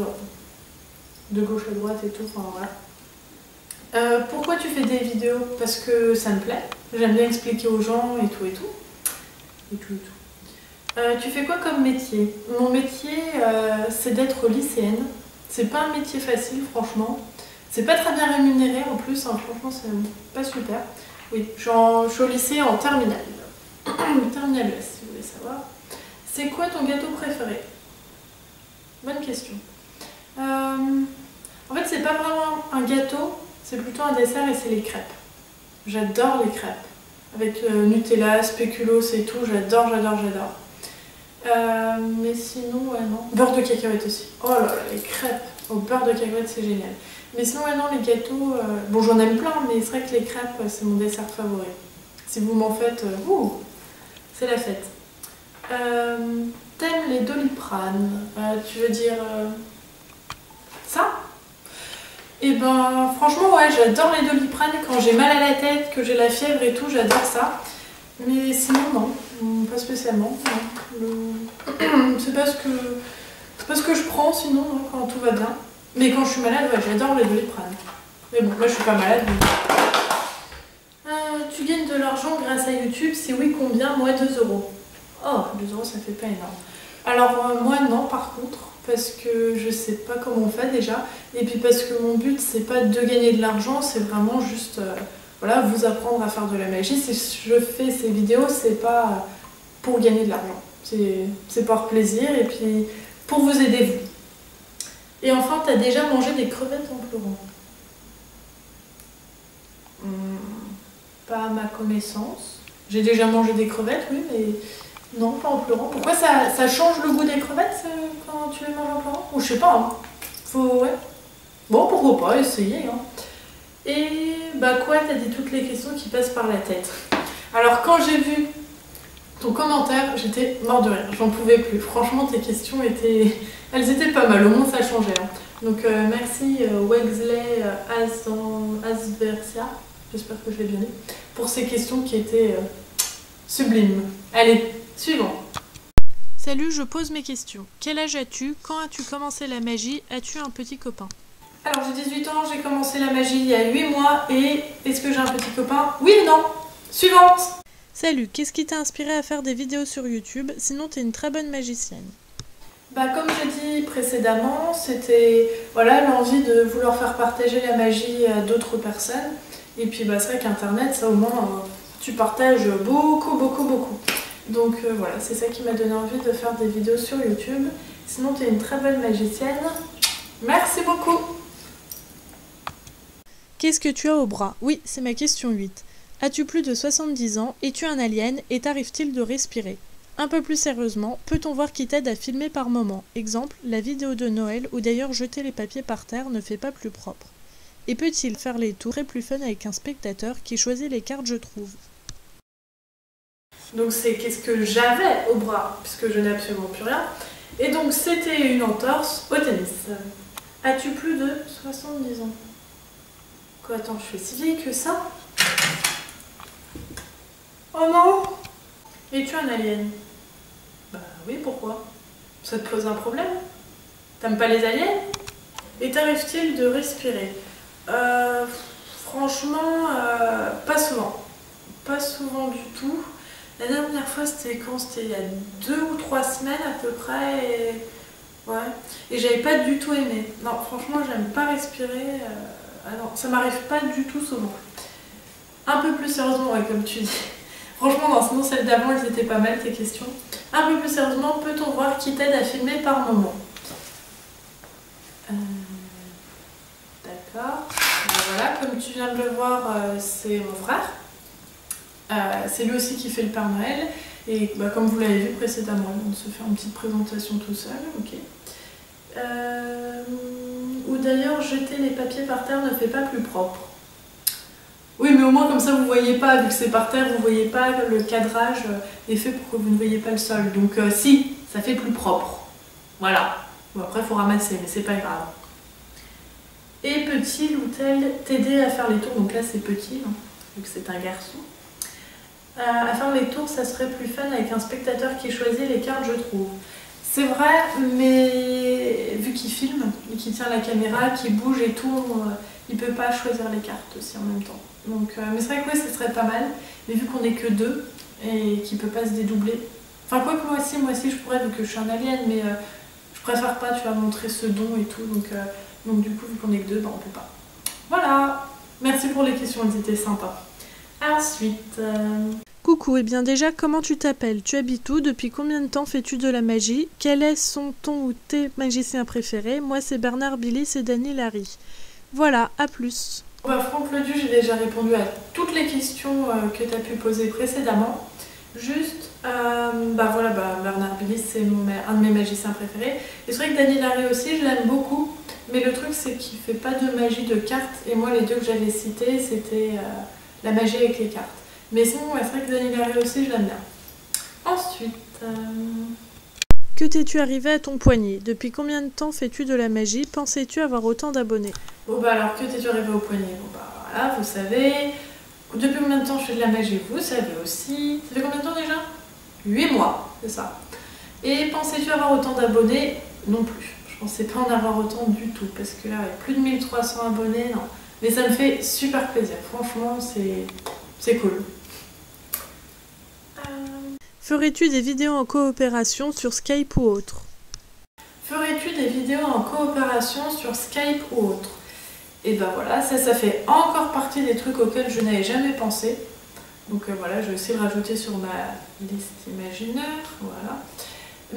de gauche à droite et tout, enfin voilà. Pourquoi tu fais des vidéos? Parce que ça me plaît. J'aime bien expliquer aux gens et tout. Tu fais quoi comme métier? Mon métier, c'est d'être lycéenne. C'est pas un métier facile, franchement. C'est pas très bien rémunéré en plus, franchement, c'est pas super. Oui, je suis au lycée en terminale. Terminale S, si vous voulez savoir. C'est quoi ton gâteau préféré? Bonne question. En fait, c'est pas vraiment un gâteau, c'est plutôt un dessert et c'est les crêpes. J'adore les crêpes. Avec Nutella, spéculoos et tout, j'adore. Mais sinon, ouais, non. Beurre de cacahuète aussi. Oh là là, les crêpes au beurre de cacahuète, c'est génial. Mais sinon, ouais, non, les gâteaux, bon, j'en aime plein, mais c'est vrai que les crêpes, c'est mon dessert favori. Si vous m'en faites, c'est la fête. T'aimes les Doliprane? Tu veux dire ça? Et ben, franchement, ouais, j'adore les Doliprane quand j'ai mal à la tête, que j'ai la fièvre et tout, j'adore ça. Mais sinon, non, pas spécialement. C'est pas ce que je prends sinon, hein, quand tout va bien. Mais quand je suis malade, ouais, j'adore les Doliprane. Mais bon, là je suis pas malade. Donc... tu gagnes de l'argent grâce à YouTube? Si oui, combien? Moi, 2 euros. Oh, 2 euros, ça fait pas énorme. Alors, moi, non, par contre, parce que je sais pas comment on fait déjà. Et puis parce que mon but, c'est pas de gagner de l'argent, c'est vraiment juste, voilà, vous apprendre à faire de la magie. Si je fais ces vidéos, c'est pas pour gagner de l'argent. C'est par plaisir et puis pour vous aider, vous. Et enfin, t'as déjà mangé des crevettes en pleurant? Pas à ma connaissance. J'ai déjà mangé des crevettes, oui, mais non, pas en pleurant. Pourquoi ça change le goût des crevettes quand tu les manges en pleurant? Ou je sais pas, hein. Ouais. Bon, pourquoi pas, essayer, hein. Et bah quoi, t'as dit toutes les questions qui passent par la tête. Alors quand j'ai vu ton commentaire, j'étais mort de rire, j'en pouvais plus. Franchement, tes questions elles étaient pas mal, au moins ça changeait, hein. Donc merci Wexley Asversia, j'espère que je l'ai bien dit, pour ces questions qui étaient sublimes. Allez, suivant. Salut, je pose mes questions. Quel âge as-tu? Quand as-tu commencé la magie? As-tu un petit copain? Alors j'ai 18 ans, j'ai commencé la magie il y a 8 mois et est-ce que j'ai un petit copain? Oui et non. Suivante. Salut, qu'est-ce qui t'a inspiré à faire des vidéos sur YouTube? Sinon t'es une très bonne magicienne. Bah, comme j'ai dit précédemment, c'était voilà, l'envie de vouloir faire partager la magie à d'autres personnes. Et puis bah, c'est vrai qu'Internet, ça au moins, tu partages beaucoup. Donc voilà, c'est ça qui m'a donné envie de faire des vidéos sur YouTube. Sinon, tu es une très bonne magicienne. Merci beaucoup. Qu'est-ce que tu as au bras? Oui, c'est ma question 8. As-tu plus de 70 ans? Es-tu un alien? Et t'arrive-t-il de respirer? Un peu plus sérieusement, peut-on voir qui t'aide à filmer par moment? Exemple, la vidéo de Noël où d'ailleurs jeter les papiers par terre ne fait pas plus propre. Et peut-il faire les tours très plus fun avec un spectateur qui choisit les cartes je trouve? Donc c'est qu'est-ce que j'avais au bras, puisque je n'ai absolument plus rien. Et donc c'était une entorse au tennis. As-tu plus de 70 ans? Quoi, attends, je fais si vieille que ça? Oh non! Es-tu un alien? Bah oui, pourquoi? Ça te pose un problème? T'aimes pas les aliens? Et t'arrive-t-il de respirer? Franchement, pas souvent. Pas souvent du tout. La dernière fois, c'était quand? C'était il y a 2 ou 3 semaines à peu près. Ouais. Et j'avais pas du tout aimé. Non, franchement, j'aime pas respirer. Ah non, ça m'arrive pas du tout souvent. Un peu plus sérieusement, ouais, comme tu dis. Franchement, non, sinon celles d'avant, elles étaient pas mal tes questions. Un peu plus sérieusement, peut-on voir qui t'aide à filmer par moment? D'accord. Voilà, comme tu viens de le voir, c'est mon frère. C'est lui aussi qui fait le Père Noël. Et bah, comme vous l'avez vu précédemment, on se fait une petite présentation tout seul. Ok. Ou d'ailleurs, jeter les papiers par terre ne fait pas plus propre. Oui, mais au moins comme ça vous voyez pas, vu que c'est par terre, vous voyez pas, le cadrage est fait pour que vous ne voyez pas le sol. Donc si, ça fait plus propre. Voilà. Bon, après il faut ramasser, mais c'est pas grave. Et peut-il ou t-elle t'aider à faire les tours? Donc là c'est petit, hein, vu que c'est un garçon. À faire les tours, ça serait plus fun avec un spectateur qui choisit les cartes, je trouve. C'est vrai, mais vu qu'il filme, et qu'il tient la caméra, qu'il bouge et tout, il peut pas choisir les cartes aussi en même temps. Donc, mais c'est vrai que oui, ça serait pas mal, mais vu qu'on n'est que 2 et qu'il peut pas se dédoubler. Enfin, quoi que moi aussi je pourrais, vu que je suis un alien, mais je préfère pas, tu vas montrer ce don et tout, donc du coup, vu qu'on est que 2, bah, on peut pas. Voilà, merci pour les questions, elles étaient sympas. Ensuite... Coucou, et bien déjà, comment tu t'appelles? Tu habites où? Depuis combien de temps fais-tu de la magie? Quel est ton ou tes magiciens préférés? Moi, c'est Bernard, Billy, c'est Dany, Larry. Voilà, à plus. Bah, Franck Ledu, j'ai déjà répondu à toutes les questions que tu as pu poser précédemment. Juste, Bernard Bliss, c'est un de mes magiciens préférés. Et c'est vrai que Dany Larrey aussi, je l'aime beaucoup. Mais le truc, c'est qu'il fait pas de magie de cartes. Et moi, les deux que j'avais cités, c'était la magie avec les cartes. Mais sinon, ouais, c'est vrai que Dany Larrey aussi, je l'aime bien. Ensuite... Que t'es-tu arrivé à ton poignet? Depuis combien de temps fais-tu de la magie? Pensais-tu avoir autant d'abonnés? Bon bah alors, que t'es-tu arrivé au poignet? Bon bah voilà, vous savez. Depuis combien de temps je fais de la magie? Vous savez aussi. Ça fait combien de temps déjà? 8 mois, c'est ça. Et pensais-tu avoir autant d'abonnés? Non plus. Je pensais pas en avoir autant du tout, parce que là, avec plus de 1300 abonnés, non. Mais ça me fait super plaisir. Franchement, c'est cool. Ferais-tu des vidéos en coopération sur Skype ou autre? Ferais-tu des vidéos en coopération sur Skype ou autre? Et ben voilà, ça fait encore partie des trucs auxquels je n'avais jamais pensé. Donc voilà, je vais aussi le rajouter sur ma liste imaginaire, voilà.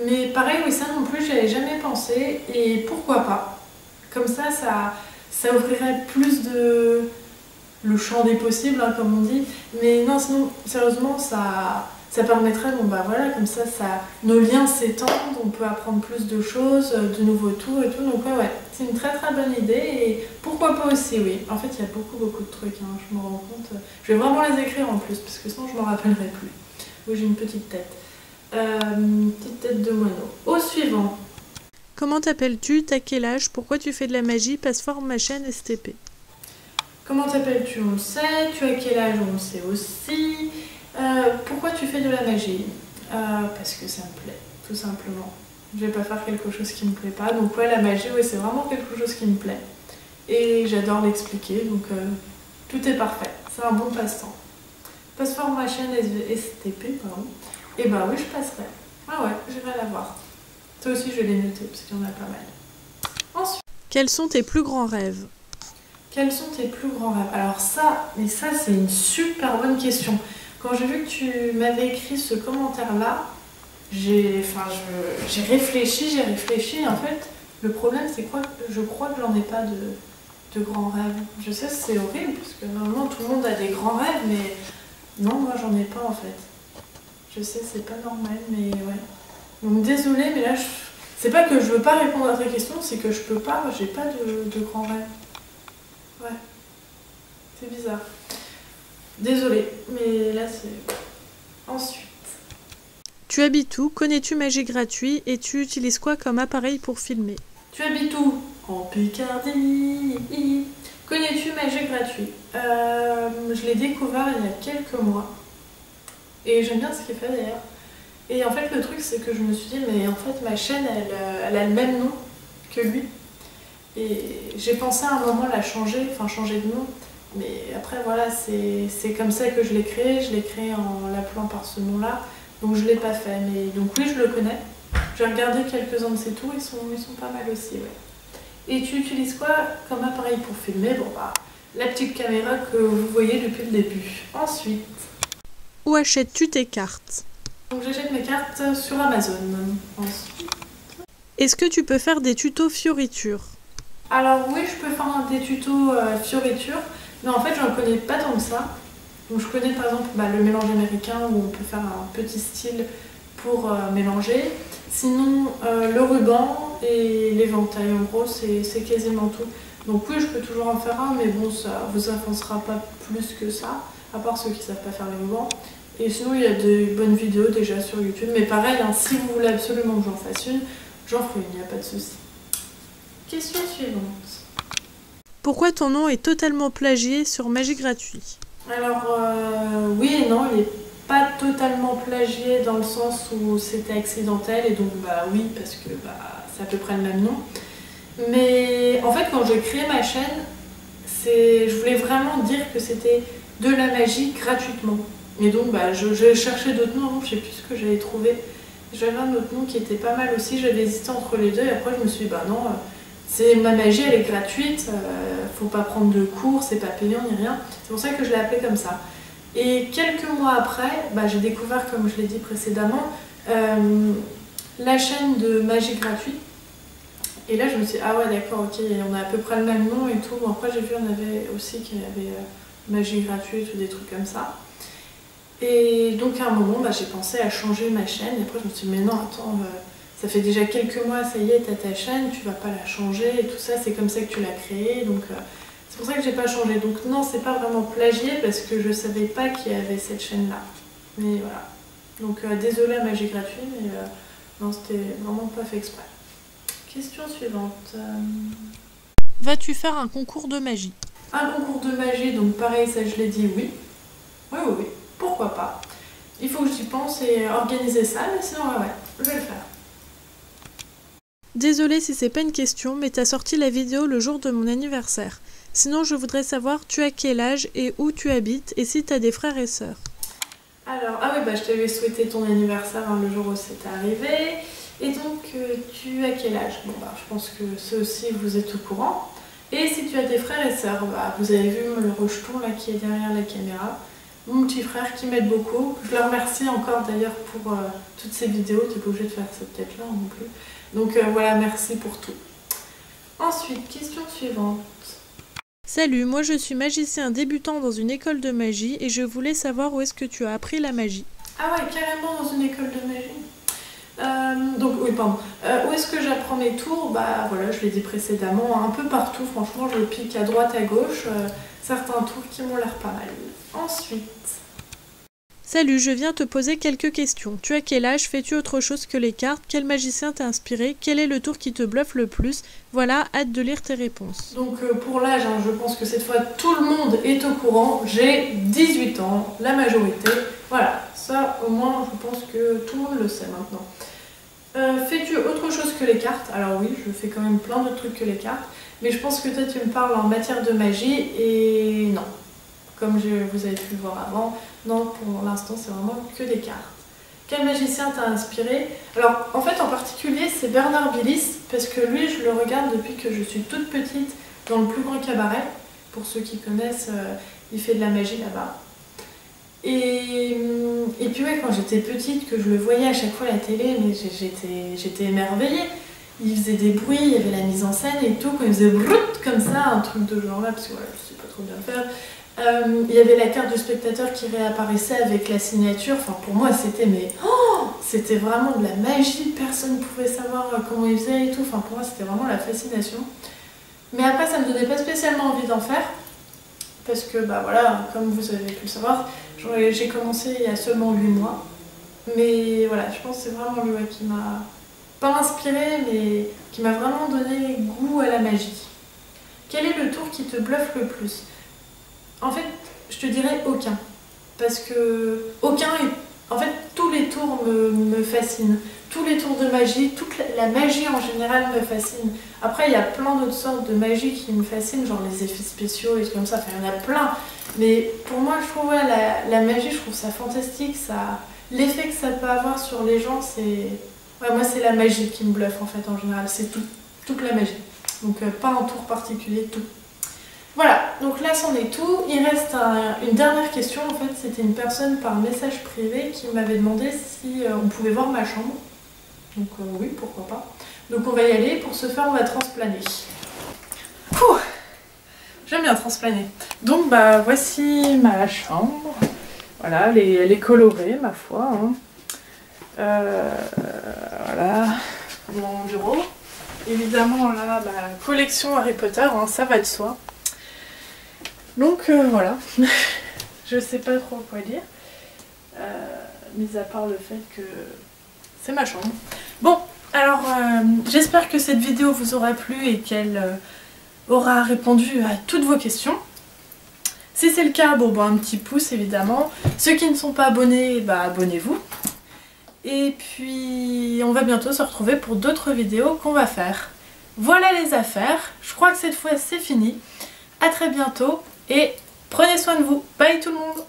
Mais pareil, oui, ça non plus, j'y avais jamais pensé. Et pourquoi pas? Comme ça ouvrirait plus de... le champ des possibles, hein, comme on dit. Mais non, sinon, sérieusement, ça permettrait, bon bah voilà, comme ça, nos liens s'étendent, on peut apprendre plus de choses, de nouveaux tours et tout. Donc ouais, c'est une très très bonne idée et pourquoi pas aussi, oui. En fait, il y a beaucoup de trucs, hein, je me rends compte. Je vais vraiment les écrire en plus, parce que sinon je m'en rappellerai plus. Oui, j'ai une petite tête. Petite tête de moineau. Au suivant. Comment t'appelles-tu? T'as quel âge? Pourquoi tu fais de la magie? Passe-forme ma chaîne STP. Comment t'appelles-tu? On le sait. Tu as quel âge? On le sait aussi. Pourquoi tu fais de la magie? Parce que ça me plaît, tout simplement. Je vais pas faire quelque chose qui me plaît pas. Donc ouais, la magie, oui, c'est vraiment quelque chose qui me plaît. Et j'adore l'expliquer, donc tout est parfait. C'est un bon passe-temps. Passe-forme ma chaîne STP, pardon. Et bah oui, je passerai. Ah ouais, j'irai la voir. Toi aussi, je vais les noter, parce qu'il y en a pas mal. Ensuite. Quels sont tes plus grands rêves? Quels sont tes plus grands rêves? Alors ça, c'est une super bonne question. Quand j'ai vu que tu m'avais écrit ce commentaire-là, j'ai réfléchi, en fait, le problème c'est quoi? Je crois que j'en ai pas de grands rêves. Je sais, c'est horrible, parce que normalement tout le monde a des grands rêves, mais non, moi j'en ai pas en fait. Je sais, c'est pas normal, mais ouais. Donc désolée, mais là, c'est pas que je veux pas répondre à ta question, c'est que je peux pas, j'ai pas de grands rêves. Ouais, c'est bizarre. Désolée, mais là c'est... Ensuite. Tu habites où? Connais-tu Magie Gratuit? Et tu utilises quoi comme appareil pour filmer? Tu habites où? En Picardie. Connais-tu Magie Gratuit? Je l'ai découvert il y a quelques mois. Et j'aime bien ce qu'il fait d'ailleurs. Et en fait le truc c'est que je me suis dit, mais en fait ma chaîne elle a le même nom que lui. Et j'ai pensé à un moment la changer, changer de nom. Mais après voilà, c'est comme ça que je l'ai créé en l'appelant par ce nom-là, donc je ne l'ai pas fait, mais donc oui je le connais, j'ai regardé quelques-uns de ses tours, ils sont pas mal aussi, ouais. Et tu utilises quoi comme appareil pour filmer? Bon bah, la petite caméra que vous voyez depuis le début. Ensuite. Où achètes-tu tes cartes? Donc j'achète mes cartes sur Amazon. Ensuite. Est-ce que tu peux faire des tutos fioritures? Alors oui, je peux faire des tutos fioritures. Mais en fait, j'en connais pas tant que ça. Donc je connais par exemple le mélange américain où on peut faire un petit style pour mélanger. Sinon, le ruban et l'éventail, en gros, c'est quasiment tout. Donc oui, je peux toujours en faire un, mais bon, ça vous avancera pas plus que ça, à part ceux qui savent pas faire les rubans. Et sinon, il y a de bonnes vidéos déjà sur YouTube. Mais pareil, hein, si vous voulez absolument que j'en fasse une, j'en ferai une, il n'y a pas de souci. Question suivante. Pourquoi ton nom est totalement plagié sur Magie Gratuit? Alors, oui et non, il n'est pas totalement plagié dans le sens où c'était accidentel et donc oui, parce que c'est à peu près le même nom. Mais en fait, quand j'ai créé ma chaîne, je voulais vraiment dire que c'était de la magie gratuitement. Et donc, je cherchais d'autres noms, je ne sais plus ce que j'avais trouvé. J'avais un autre nom qui était pas mal aussi, j'avais hésité entre les deux et après je me suis dit, non... C'est ma magie, elle est gratuite, faut pas prendre de cours, c'est pas payant ni rien. C'est pour ça que je l'ai appelé comme ça. Et quelques mois après, j'ai découvert, comme je l'ai dit précédemment, la chaîne de Magie Gratuit. Et là je me suis dit ah ouais d'accord, ok, on a à peu près le même nom et tout. Bon, après j'ai vu il y en avait aussi qui avaient magie gratuite ou des trucs comme ça. Et donc à un moment j'ai pensé à changer ma chaîne et après je me suis dit mais non attends, ça fait déjà quelques mois, ça y est, t'as ta chaîne, tu vas pas la changer et tout ça, c'est comme ça que tu l'as créée, donc c'est pour ça que j'ai pas changé. Donc non, c'est pas vraiment plagié parce que je savais pas qu'il y avait cette chaîne là. Mais voilà. Donc désolée à Magie Gratuite, mais non, c'était vraiment pas fait exprès. Question suivante. Vas-tu faire un concours de magie? Un concours de magie, donc pareil, ça je l'ai dit oui. Oui, oui, oui, pourquoi pas. Il faut que j'y pense et organiser ça, mais sinon ouais, je vais le faire. Désolée si c'est pas une question, mais t'as sorti la vidéo le jour de mon anniversaire. Sinon, je voudrais savoir tu as quel âge et où tu habites et si t'as des frères et sœurs. Alors, ah oui, je t'avais souhaité ton anniversaire le jour où c'est arrivé. Et donc, tu as quel âge? Bon, je pense que ça aussi, vous êtes au courant. Et si tu as des frères et sœurs, vous avez vu le rejeton là qui est derrière la caméra. Mon petit frère qui m'aide beaucoup. Je le remercie encore d'ailleurs pour toutes ces vidéos. Tu n'es pas obligé de faire cette tête-là non plus. Donc voilà, merci pour tout. Ensuite, question suivante. Salut, moi je suis magicien débutant dans une école de magie et je voulais savoir où est-ce que tu as appris la magie. Ah ouais, carrément dans une école de magie. Donc oui, pardon. Où est-ce que j'apprends mes tours? Voilà, je l'ai dit précédemment, un peu partout, franchement, je pique à droite, à gauche. Certains tours qui m'ont l'air pas mal. Ensuite... Salut, je viens te poser quelques questions. Tu as quel âge? Fais-tu autre chose que les cartes? Quel magicien t'a inspiré? Quel est le tour qui te bluffe le plus? Voilà, hâte de lire tes réponses. Donc pour l'âge, je pense que cette fois tout le monde est au courant. J'ai 18 ans, la majorité. Voilà, ça au moins je pense que tout le monde le sait maintenant. Fais-tu autre chose que les cartes? Alors oui, je fais quand même plein d'autres trucs que les cartes. Mais je pense que toi tu me parles en matière de magie et non. Comme vous avez pu le voir avant, non, pour l'instant, c'est vraiment que des cartes. Quel magicien t'a inspiré? Alors, en fait, en particulier, c'est Bernard Billis, parce que lui, je le regarde depuis que je suis toute petite dans le plus grand cabaret. Pour ceux qui connaissent, il fait de la magie là-bas. Et puis, ouais, quand j'étais petite, que je le voyais à chaque fois à la télé, mais j'étais émerveillée. Il faisait des bruits, il y avait la mise en scène et tout, quand il faisait brrrt comme ça, un truc de genre là, parce que voilà, je sais pas trop bien le faire. Il y avait la carte du spectateur qui réapparaissait avec la signature. Enfin, pour moi, c'était vraiment de la magie. Personne ne pouvait savoir comment il faisait et tout. Enfin, pour moi, c'était vraiment la fascination. Mais après, ça ne me donnait pas spécialement envie d'en faire. Parce que, voilà, comme vous avez pu le savoir, j'ai commencé il y a seulement 8 mois. Mais voilà, je pense que c'est vraiment lui qui m'a, pas inspiré, mais qui m'a vraiment donné goût à la magie. Quel est le tour qui te bluffe le plus? En fait, je te dirais aucun. Parce que en fait, tous les tours me fascinent. Tous les tours de magie, toute la magie en général me fascine. Après, il y a plein d'autres sortes de magie qui me fascinent, genre les effets spéciaux et tout comme ça. Enfin, il y en a plein. Mais pour moi, je trouve la magie, je trouve ça fantastique. L'effet que ça peut avoir sur les gens, c'est... Ouais, moi, c'est la magie qui me bluffe en fait en général. C'est toute la magie. Donc, pas un tour particulier, tout. Voilà, donc là c'en est tout. Il reste une dernière question. En fait, c'était une personne par message privé qui m'avait demandé si on pouvait voir ma chambre. Donc oui, pourquoi pas. Donc on va y aller. Pour ce faire, on va transplaner. J'aime bien transplaner. Donc voici ma chambre. Voilà, elle est colorée, ma foi. Voilà, mon bureau. Évidemment, là, collection Harry Potter, ça va de soi. Donc voilà, je sais pas trop quoi dire, mis à part le fait que c'est ma chambre. Bon, alors j'espère que cette vidéo vous aura plu et qu'elle aura répondu à toutes vos questions. Si c'est le cas, un petit pouce évidemment. Ceux qui ne sont pas abonnés, abonnez-vous. Et puis on va bientôt se retrouver pour d'autres vidéos qu'on va faire. Voilà les affaires, je crois que cette fois c'est fini. À très bientôt. Et prenez soin de vous. Bye tout le monde!